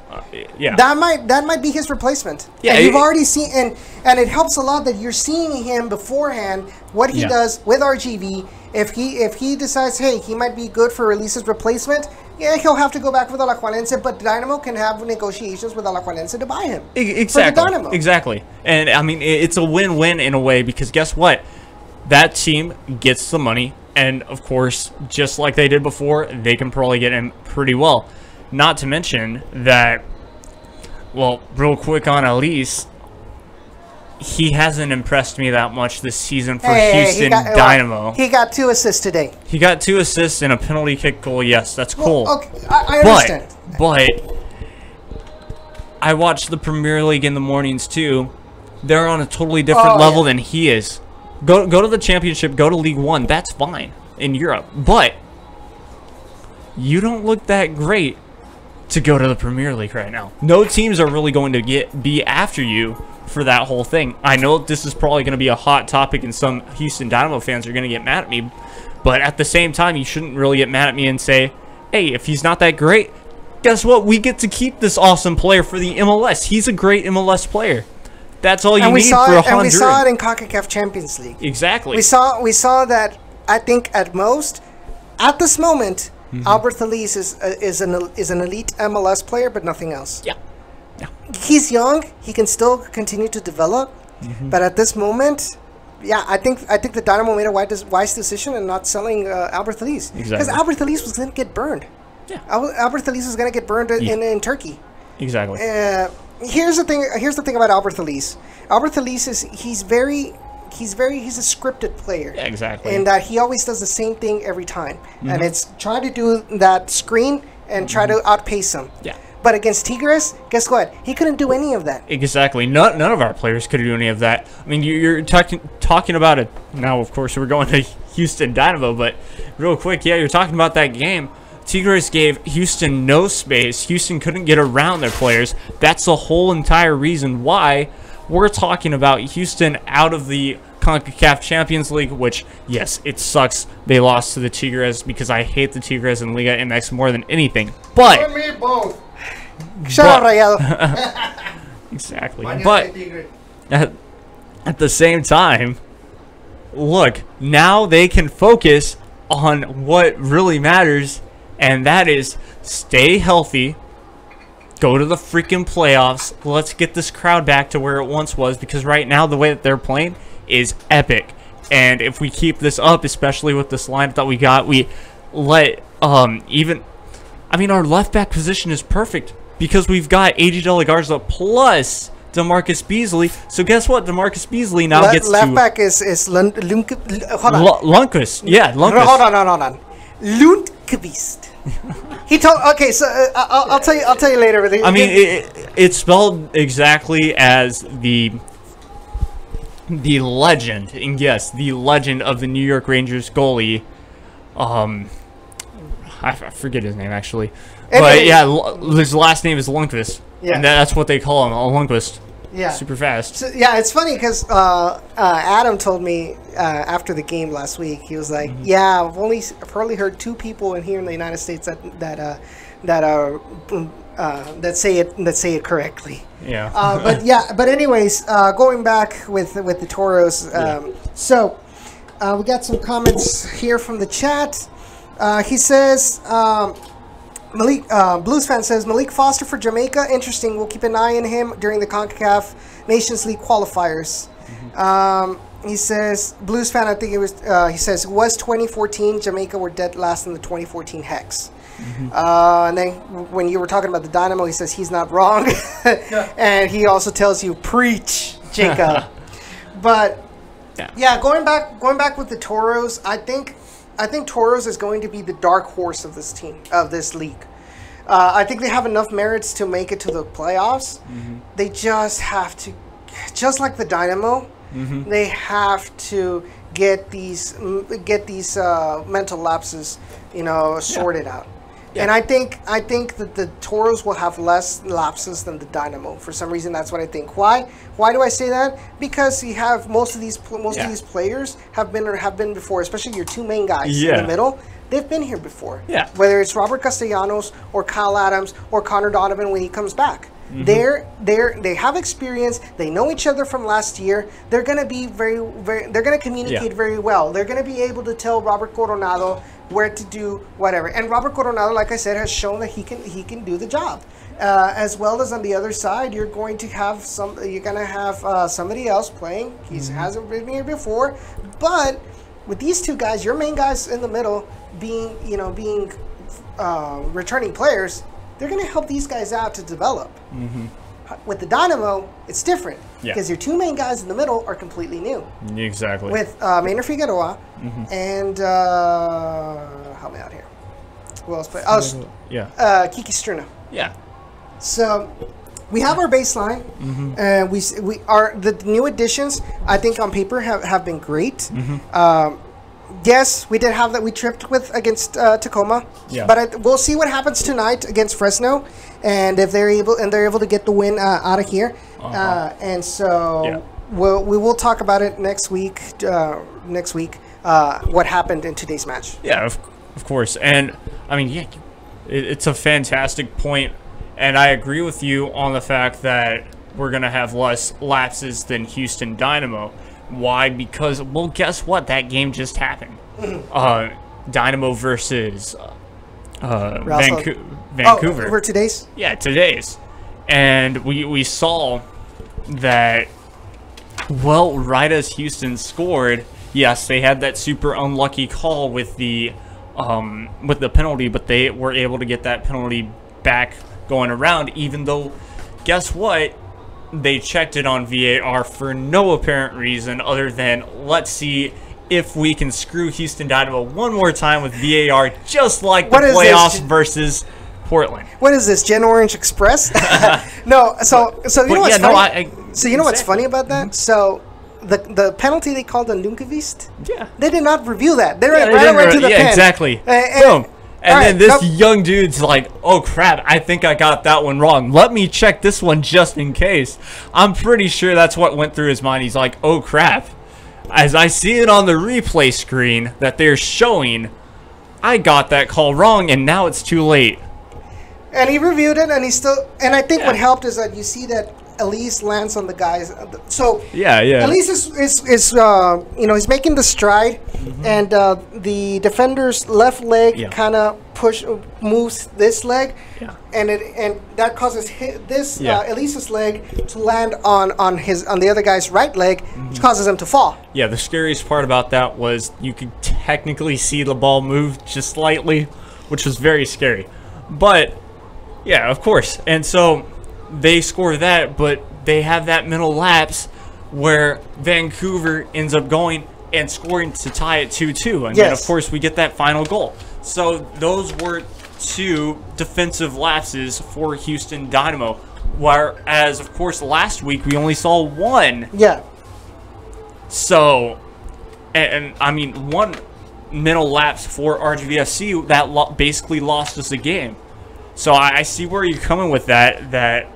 yeah, that might be his replacement. Yeah, and you've already seen, and it helps a lot that you're seeing him beforehand what he does with RGV. If he decides, hey, he might be good for Elise's replacement, yeah, he'll have to go back with Alajuelense, but Dynamo can have negotiations with Alajuelense to buy him. Exactly. For the Dynamo. Exactly. And I mean, it's a win-win in a way, because guess what? That team gets the money, and of course, just like they did before, they can probably get him pretty well. Not to mention that, well, real quick on Elise, he hasn't impressed me that much this season for Houston Dynamo. He got 2 assists today. He got 2 assists and a penalty kick goal. Yes, that's cool. Well, okay, I understand. But I watch the Premier League in the mornings too. They're on a totally different level than he is. Go to the Championship, go to League One. That's fine in Europe, but you don't look that great to go to the Premier League right now. No teams are really going to be after you for that whole thing. I know this is probably going to be a hot topic, and some Houston Dynamo fans are going to get mad at me, but at the same time, you shouldn't really get mad at me and say, hey, if he's not that great, guess what? We get to keep this awesome player for the MLS. He's a great MLS player. That's all you need for a Honduran. And we saw it in CONCACAF Champions League. Exactly. We saw that, I think, at most, at this moment, Albert Elise is an elite MLS player, but nothing else. Yeah. He's young. He can still continue to develop, but at this moment, yeah, I think the Dynamo made a wise decision in not selling Albert Elise, because Albert Elise was going to get burned. Yeah. Albert Elise is going to get burned in Turkey. Exactly. Here's the thing. Here's the thing about Albert Elise. Albert Elise he's a scripted player. Yeah, exactly. And that he always does the same thing every time, and it's try to do that screen and try to outpace him. Yeah. But against Tigres, guess what? He couldn't do any of that. Exactly. None of our players could do any of that. I mean, you're talking about it now. Of course, we're going to Houston Dynamo, but real quick, yeah, you're talking about that game. Tigres gave Houston no space. Houston couldn't get around their players. That's the whole entire reason why we're talking about Houston out of the CONCACAF Champions League, which, yes, it sucks they lost to the Tigres, because I hate the Tigres in Liga MX more than anything. But me both. Shut up, Rayado. Exactly. But at the same time, look, now they can focus on what really matters, and that is stay healthy, go to the freaking playoffs. Let's get this crowd back to where it once was, because right now the way that they're playing is epic. And if we keep this up, especially with this lineup that we got, we let our left back position is perfect because we've got AJ De La Garza plus DeMarcus Beasley. So guess what? DeMarcus Beasley now gets left back is Lundqvist. Yeah, Lundqvist. Hold on. Lundqvist. He told. Okay, so I'll tell you later. I mean, it's spelled exactly as the legend, and yes, the legend of the New York Rangers goalie. I forget his name actually, but yeah, his last name is Lundqvist. Yeah, and that's what they call him, Lundqvist. Yeah, super fast. So, yeah, it's funny because Adam told me after the game last week. He was like, "Yeah, I've probably heard 2 people in here in the United States that say it correctly." Yeah. But anyways, going back with the Toros. So we got some comments here from the chat. He says. Malik Blues fan says Malik Foster for Jamaica. Interesting. We'll keep an eye on him during the CONCACAF Nations League qualifiers. He says Blues fan. I think it was. He says it was 2014. Jamaica were dead last in the 2014 Hex. And then when you were talking about the Dynamo, he says he's not wrong, and he also tells you preach, Jacob. But yeah, going back with the Toros, I think Toros is going to be the dark horse of this team, of this league. I think they have enough merits to make it to the playoffs. They just have to, just like the Dynamo, they have to get these mental lapses, sorted out. Yeah. And I think that the Toros will have less lapses than the Dynamo. For some reason, that's what I think. Why? Why do I say that? Because you have most of these players have been before, especially your 2 main guys in the middle. They've been here before. Yeah. Whether it's Robert Castellanos or Kyle Adams or Connor Donovan when he comes back. They have experience. They know each other from last year. They're going to be they're going to communicate very well. They're going to be able to tell Robert Coronado where to do whatever. And Robert Coronado, like I said, has shown that he can do the job. As well as on the other side, you're going to have somebody else playing. He hasn't been here before, but with these 2 guys, your main guys in the middle, being returning players, they're going to help these guys out to develop. With the Dynamo, it's different because your 2 main guys in the middle are completely new. Exactly. With Maynard Figueroa and help me out here. Who else played? Kiki Struna. Yeah. So we have our baseline, and we are the new additions. I think on paper have been great. Yes, we did have that. We tripped with against Tacoma, but we'll see what happens tonight against Fresno, and if they're able to get the win out of here. And so we will talk about it next week. What happened in today's match? Yeah, of course. And I mean, it's a fantastic point, and I agree with you on the fact that we're gonna have less lapses than Houston Dynamo. Why? Because, well, guess what? That game just happened. Dynamo versus Vancouver. For today's? Yeah, today's. And we saw that, well, right as Houston scored, yes, they had that super unlucky call with the penalty, but they were able to get that penalty back going around, even though, guess what? They checked it on VAR for no apparent reason other than, let's see if we can screw Houston Dynamo one more time with VAR, just like the playoffs versus Portland. What is this, Gen Orange Express? No, so you know what's funny? So you know what's funny about that? So the penalty they called on Lundqvist, they did not review that. They right away to the pen. Exactly. Boom. And then this young dude's like, oh, crap, I think I got that one wrong. Let me check this one just in case. I'm pretty sure that's what went through his mind. He's like, oh, crap. As I see it on the replay screen that they're showing, I got that call wrong, and now it's too late. And he reviewed it, and he still... And I think what helped is that you see that Elise lands on the guys. So yeah. Elise is he's making the stride, and the defender's left leg kind of moves this leg, and that causes Elise's leg to land on the other guy's right leg, which causes him to fall. Yeah, the scariest part about that was you could technically see the ball move just slightly, which was very scary. But yeah, of course. And so they score that, but they have that mental lapse where Vancouver ends up going and scoring to tie it 2-2. And then, of course, we get that final goal. So those were 2 defensive lapses for Houston Dynamo. Whereas, of course, last week we only saw 1. Yeah. So, and I mean, 1 mental lapse for RGVFC that basically lost us a game. So I see where you're coming with that.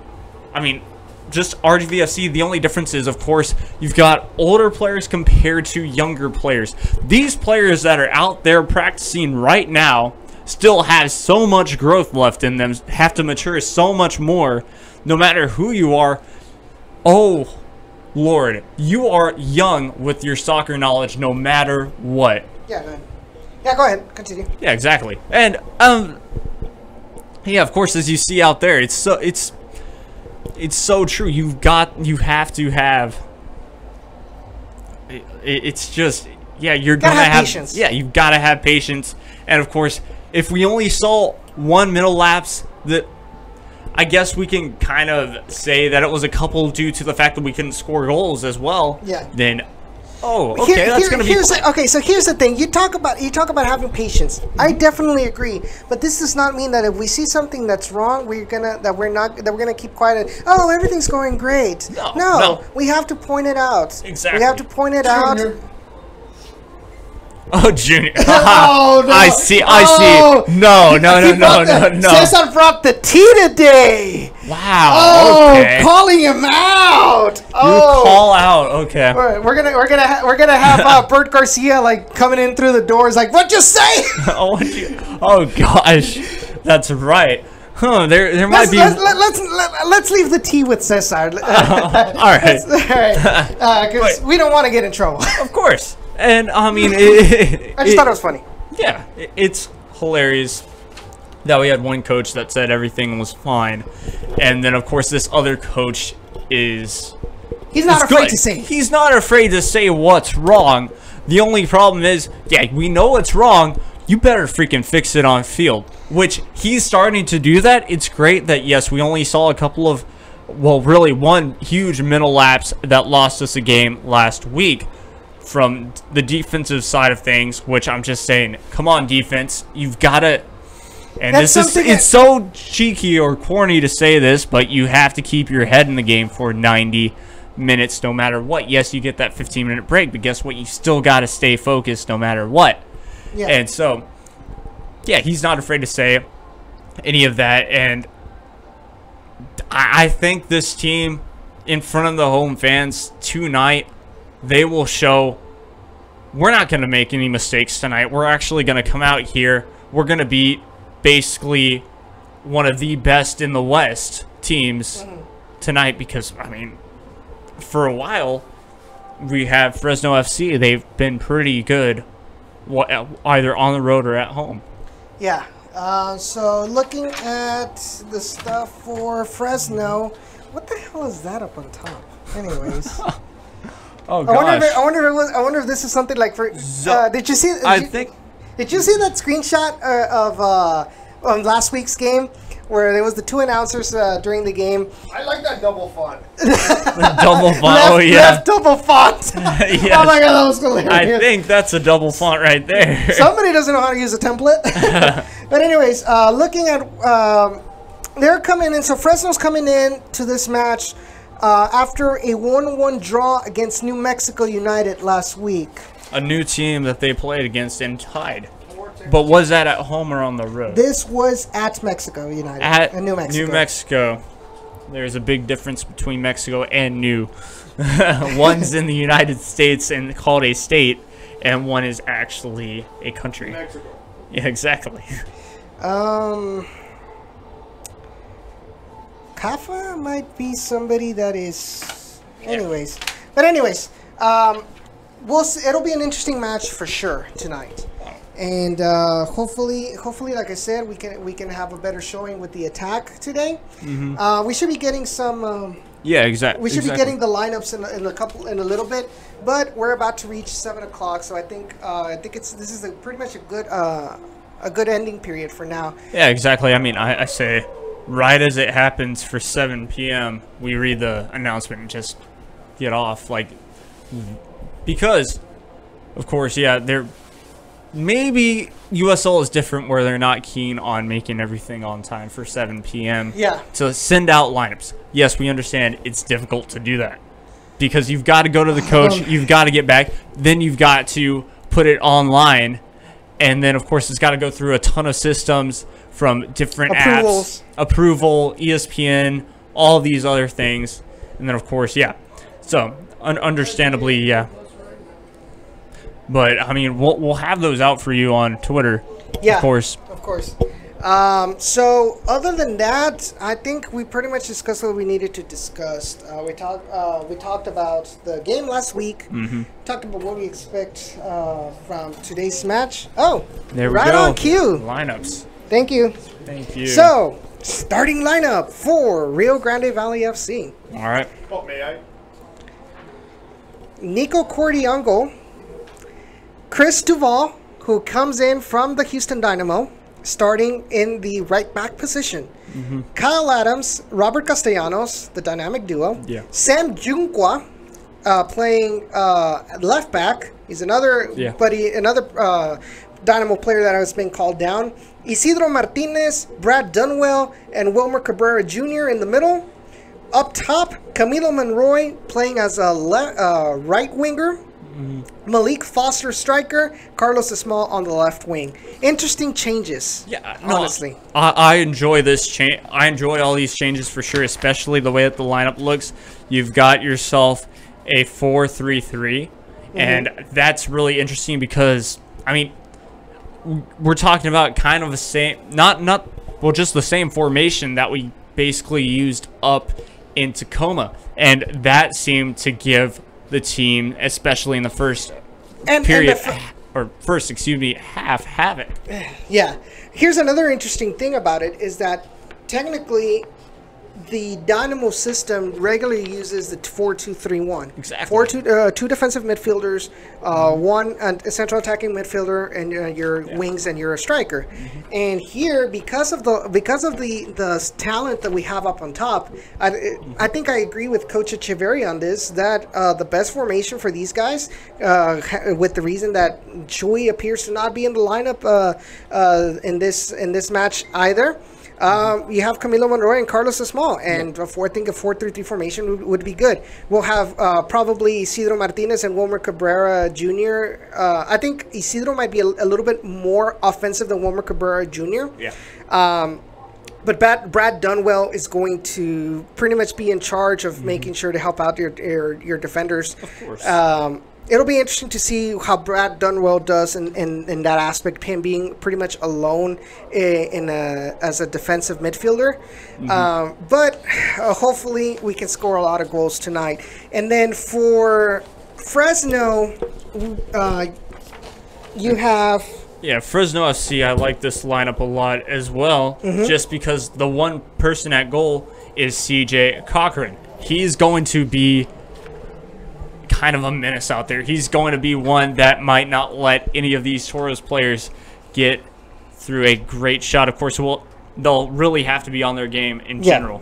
I mean, just RGVFC, the only difference is, of course, you've got older players compared to younger players. These players that are out there practicing right now still have so much growth left in them, have to mature so much more, no matter who you are. Oh, Lord, you are young with your soccer knowledge no matter what. Yeah, go ahead. Yeah, go ahead. Continue. Yeah, exactly. And, yeah, of course, as you see out there, it's so true. You have to have. It's just, yeah, you're gonna have patience. Yeah, you've got to have patience. And of course, if we only saw 1 mental lapse, that I guess we can kind of say that it was a couple due to the fact that we couldn't score goals as well. Yeah. Then. Oh, okay, that's gonna be. Okay, so here's the thing. You talk about having patience. I definitely agree, but this does not mean that if we see something that's wrong, we're gonna keep quiet. And, oh, everything's going great. No, we have to point it out. Exactly. We have to point it out. Oh, Junior. Oh, no. I see. No. Cesar brought the tea today. Wow. Oh, okay. calling him out. You call out. Okay. We're gonna have Bert Garcia like coming in through the doors like, what'd you say? Oh gosh, that's right. Huh? There might be. Let's leave the tea with Cesar. All right. Because we don't want to get in trouble. Of course. And I mean, I just thought it was funny. Yeah, it's hilarious that we had one coach that said everything was fine, and then of course this other coach he's not afraid to say. He's not afraid to say what's wrong. The only problem is, yeah, we know it's wrong. You better freaking fix it on field, which he's starting to do that. It's great that, yes, we only saw a couple of, well, really 1 huge mental lapse that lost us a game last week from the defensive side of things, which I'm just saying, come on, defense, you've got to, and it's so cheeky or corny to say this, but you have to keep your head in the game for 90 minutes no matter what. Yes, you get that 15-minute break, but guess what? You still got to stay focused no matter what. Yeah. And so, yeah, he's not afraid to say any of that, and I think this team, in front of the home fans tonight, they will show we're not going to make any mistakes tonight. We're actually going to come out here. We're going to beat basically one of the best in the West teams tonight because, I mean, for a while, we have Fresno FC. They've been pretty good either on the road or at home. Yeah. So looking at the stuff for Fresno, what the hell is that up on top? Anyways. Oh gosh! I wonder if this is something like for. Did you see? Did you see that screenshot of last week's game where there was the 2 announcers during the game? I like that double font. Double font. Left double font. Yes. Oh my god, that was hilarious. I think that's a double font right there. Somebody doesn't know how to use a template. But anyways, looking at they're coming in. So Fresno's coming in to this match. After a 1-1 draw against New Mexico United last week. A new team that they played against and tied. But was that at home or on the road? This was at Mexico United. At New Mexico. New Mexico. There's a big difference between Mexico and New. One's in the United States and called a state, and one is actually a country. Kafa might be somebody that is. Anyways, we'll see. It'll be an interesting match for sure tonight, and hopefully, like I said, we can have a better showing with the attack today. We should be getting some. Yeah, exactly. We should be getting the lineups in a little bit, but we're about to reach 7 o'clock, so I think this is pretty much a good ending period for now. Yeah, exactly. I mean, I say right as it happens for 7 p.m., we read the announcement and just get off, like, because, of course, yeah, maybe USL is different where they're not keen on making everything on time for 7 p.m. Yeah. To send out lineups. Yes, we understand it's difficult to do that because you've got to go to the coach, you've got to get back, then you've got to put it online, and then, of course, it's got to go through a ton of systems from different apps, approval, ESPN, all these other things, and then, of course, yeah. So, understandably, yeah. But, I mean, we'll have those out for you on Twitter, yeah, of course. Of course. So, other than that, I think we pretty much discussed what we needed to discuss. We talked about the game last week. Talked about what we expect from today's match. Oh, there we right go. On cue. Lineups. Thank you. Thank you. So, starting lineup for Rio Grande Valley FC. All right. Oh, may I? Nico Cordiango, Chris Duval, who comes in from the Houston Dynamo, starting in the right back position. Kyle Adams, Robert Castellanos, the dynamic duo. Yeah. Sam Junqua, playing left back. He's another Dynamo player that has been called down. Isidro Martinez, Brad Dunwell, and Wilmer Cabrera Jr. in the middle. Up top, Camilo Monroy playing as a right winger. Malik Foster striker, Carlos Esmal on the left wing. Interesting changes. Yeah, honestly, I enjoy this change. I enjoy all these changes for sure, especially the way that the lineup looks. You've got yourself a 4-3-3, and that's really interesting because I mean, we're talking about kind of the same, just the same formation that we basically used up in Tacoma, and that seemed to give the team, especially in the first half, havoc. Yeah. Here's another interesting thing about it is that technically the Dynamo system regularly uses the 4-2-3-1. Exactly. Two defensive midfielders, one central attacking midfielder, and your wings and your striker. And here, because of the talent that we have up on top, I think I agree with Coach Echeverri on this, that the best formation for these guys, with the reason that Chuy appears to not be in the lineup in this match either. You have Camilo Monroy and Carlos Esmal, and I think a 4-3-3 formation would be good. We'll have probably Isidro Martinez and Wilmer Cabrera Jr. I think Isidro might be a little bit more offensive than Wilmer Cabrera Jr. Yeah. But Brad Dunwell is going to pretty much be in charge of making sure to help out your defenders. Of course. It'll be interesting to see how Brad Dunwell does in that aspect, him being pretty much alone as a defensive midfielder. But hopefully we can score a lot of goals tonight. And then for Fresno, you have... Yeah, Fresno FC, I like this lineup a lot as well, just because the one person at goal is CJ Cochran. He's going to be kind of a menace out there. He's going to be one that might not let any of these Toros players get through a great shot. Of course, they'll really have to be on their game in general.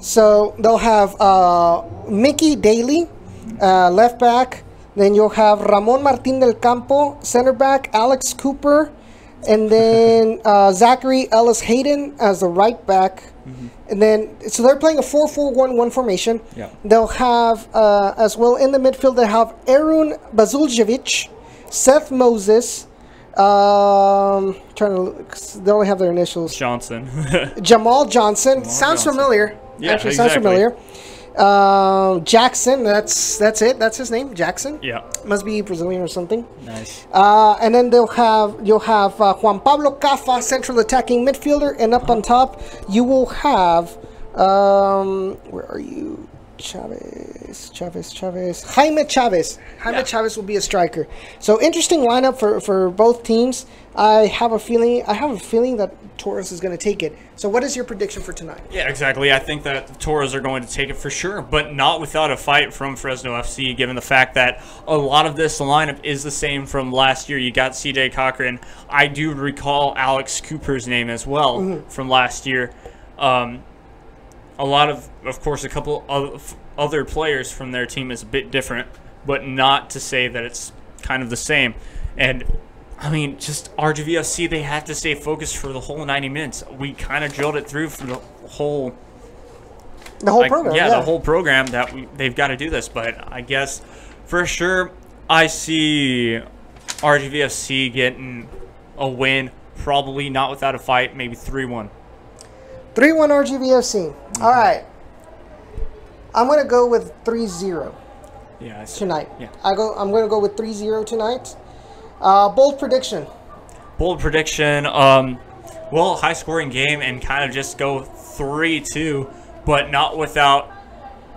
So they'll have Mickey Daly, left back. Then you'll have Ramon Martin del Campo, center back, Alex Cooper, and then Zachary Ellis Hayden as the right back. And then, so they're playing a 4-4-1-1 formation. Yeah. They'll have, as well in the midfield, they have Arun Bazuljevic, Seth Moses, trying to look, they only have their initials. Johnson. Jamal Johnson. Sounds familiar. Yeah, actually exactly. Sounds familiar. Jackson, that's it. That's his name, Jackson. Yeah. Must be Brazilian or something. Nice. And then you'll have Juan Pablo Cafa, central attacking midfielder, and up on top you will have Where are you? Chavez. Jaime Chavez. Chavez will be a striker. So interesting lineup for both teams. I have a feeling that Torres is going to take it. So what is your prediction for tonight? Yeah, exactly. I think that Torres are going to take it for sure, but not without a fight from Fresno FC, given the fact that a lot of this lineup is the same from last year. You got CJ Cochran. I do recall Alex Cooper's name as well from last year. A lot of course, a couple of other players from their team is a bit different, but not to say that it's kind of the same. And I mean, just RGVFC, they have to stay focused for the whole 90 minutes. We kind of drilled it through for the whole program. Yeah, the whole program that they've got to do this. But I guess for sure, I see RGVFC getting a win, probably not without a fight, maybe 3-1. 3-1 RGVFC. All right. I'm going to go with 3-0 tonight. Yeah. I'm going to go with 3-0 tonight. Bold prediction. Bold prediction. Well, high-scoring game and kind of just go 3-2, but not without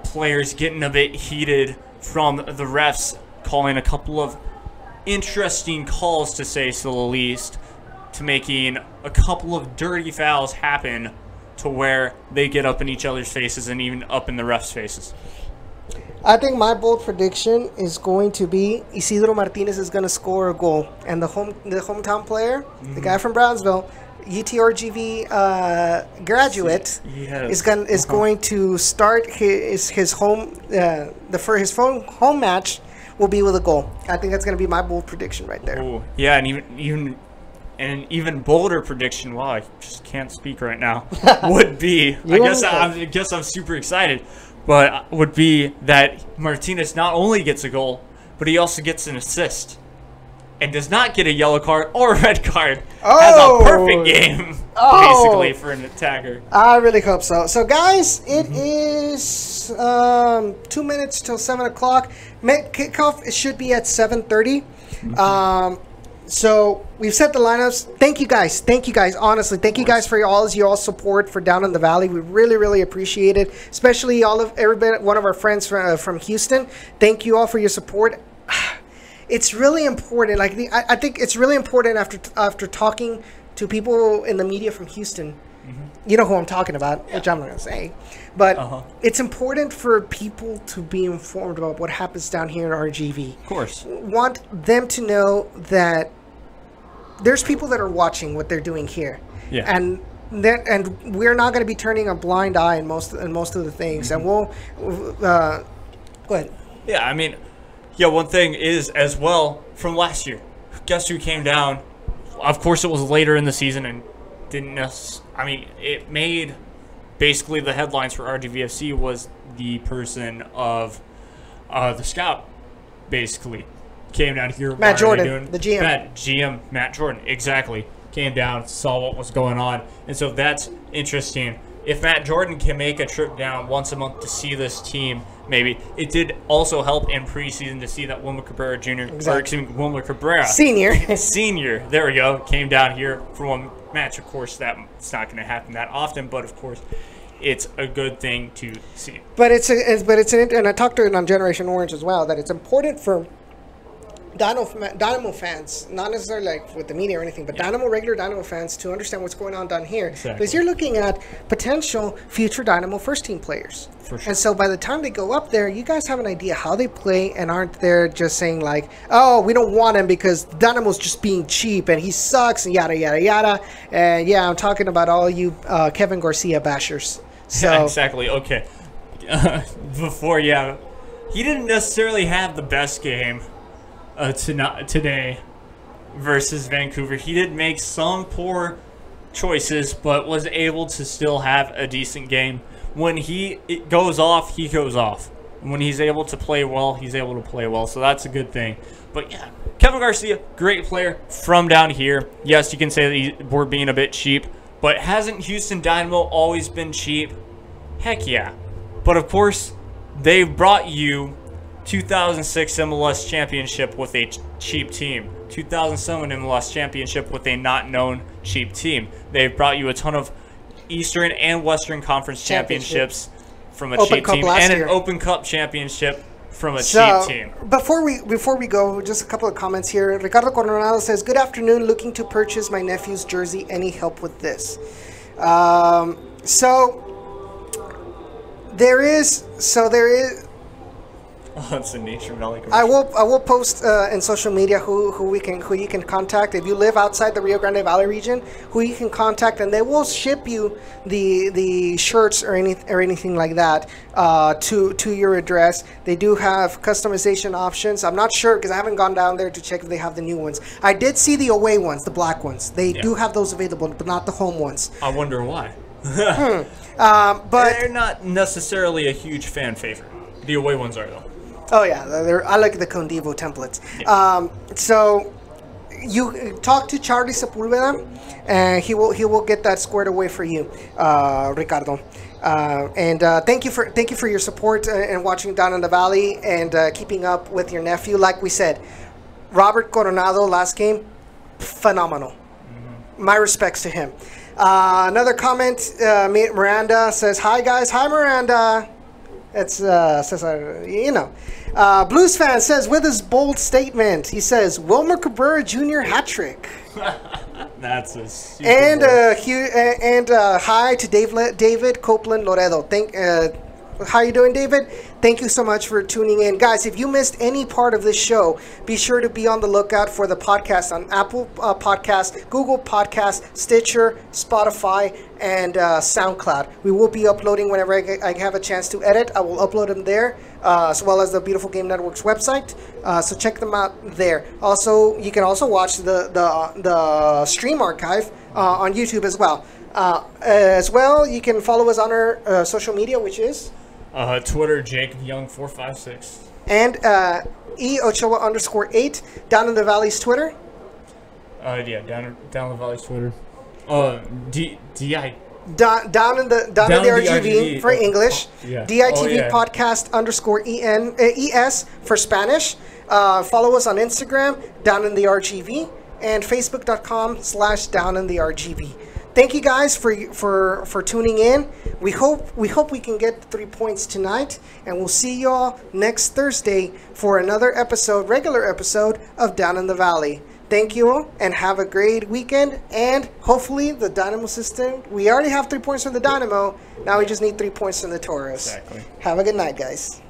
players getting a bit heated from the refs, calling a couple of interesting calls, to say so the least, to making a couple of dirty fouls happen to where they get up in each other's faces and even up in the refs' faces. I think my bold prediction is going to be Isidro Martinez is going to score a goal, and the hometown player, the guy from Brownsville, UTRGV graduate, is going to start his home his home match will be with a goal. I think that's going to be my bold prediction right there. Ooh, yeah, and an even bolder prediction, wow, I just can't speak right now, would be, I guess I'm super excited, but would be that Martinez not only gets a goal, but he also gets an assist and does not get a yellow card or a red card. Has a perfect game, basically, for an attacker. I really hope so. So, guys, it is 2 minutes till 7 o'clock. Kickoff should be at 7:30. So we've set the lineups. Thank you guys. Honestly, thank you guys for your support for Down in the Valley. We really, really appreciate it. Especially everybody, one of our friends from Houston. Thank you all for your support. It's really important. I think it's really important after talking to people in the media from Houston. You know who I'm talking about, which I'm not going to say. But it's important for people to be informed about what happens down here in RGV. Of course. Want them to know that there's people that are watching what they're doing here. Yeah. And we're not going to be turning a blind eye in most of the things. And we'll go ahead. Yeah, I mean, one thing is as well from last year. Guess who came down? Of course, it was later in the season and didn't necessarily. I mean, it made basically the headlines for RGVFC was the person of the scout, basically. Came down here. Matt Jordan, the GM. Matt Jordan, exactly. Came down, saw what was going on. And so that's interesting. If Matt Jordan can make a trip down once a month to see this team, maybe. It did also help in preseason to see that Wilmer Cabrera Jr. Exactly. Or excuse me, Wilmer Cabrera. Senior. There we go. Came down here for one match. Of course, that's not going to happen that often, but of course, it's a good thing to see. But and I talked to it on Generation Orange as well, that it's important for Dynamo fans, not necessarily like with the media or anything, but regular Dynamo fans to understand what's going on down here. Exactly. Because you're looking at potential future Dynamo first team players. For sure. And so by the time they go up there, you guys have an idea how they play and aren't there just saying like, oh, we don't want him because Dynamo's just being cheap and he sucks and yada, yada, yada. And yeah, I'm talking about all you Kevin Garcia bashers. So yeah, exactly. Okay. He didn't necessarily have the best game today versus Vancouver. He did make some poor choices, but was able to still have a decent game. When it goes off, he goes off. And when he's able to play well, he's able to play well. So that's a good thing. But yeah, Kevin Garcia, great player from down here. Yes, you can say that we're being a bit cheap, but hasn't Houston Dynamo always been cheap? Heck yeah. But of course, they brought you 2006 MLS championship with a cheap team. 2007 MLS championship with a not known cheap team. They've brought you a ton of Eastern and Western Conference championships from a Open cheap Cup team, last and an year. Open Cup championship from a cheap team. Before we go, just a couple of comments here. Ricardo Coronado says, "Good afternoon. Looking to purchase my nephew's jersey. Any help with this?" So there is. Oh, it's a Nature Valley I commercial. will post in social media who you can contact if you live outside the Rio Grande Valley region, who you can contact, and they will ship you the shirts or anything like that to your address. They do have customization options. I'm not sure because I haven't gone down there to check if they have the new ones. I did see the away ones, the black ones. They do have those available, but not the home ones. I wonder why. But They're not necessarily a huge fan favorite. The away ones are, though. Oh yeah, I like the Condivo templates. Yeah. So you talk to Charlie Sepulveda, and he will get that squared away for you, Ricardo. And thank you for your support and watching Down in the Valley and keeping up with your nephew. Like we said, Robert Coronado last game, phenomenal. My respects to him. Another comment, Miranda says, "Hi guys, hi Miranda." It's Cesar, Blues fan says with his bold statement, he says Wilmer Cabrera Jr. hat trick. That's a super hi to David Copeland Loredo. How you doing, David? Thank you so much for tuning in. Guys, if you missed any part of this show, be sure to be on the lookout for the podcast on Apple Podcasts, Google Podcasts, Stitcher, Spotify, and Soundcloud. We will be uploading whenever I have a chance to edit. I will upload them there, as well as the Beautiful Game Network's website. So check them out there. Also, you can also watch the stream archive on YouTube as well. You can follow us on our social media, which is... Twitter, JacobYoung456. And Ochoa _8, Down in the Valley's Twitter. Down in the Valley's Twitter. DI. Down in the RGV for English. DITV podcast _ES for Spanish. Follow us on Instagram, Down in the RGV, and Facebook.com/Down in the RGV. Thank you guys for tuning in. We hope we can get 3 points tonight, and we'll see y'all next Thursday for another regular episode of Down in the Valley. Thank you all, and have a great weekend. And hopefully the Dynamo system. We already have 3 points from the Dynamo. Now we just need 3 points from the Toros. Exactly. Have a good night, guys.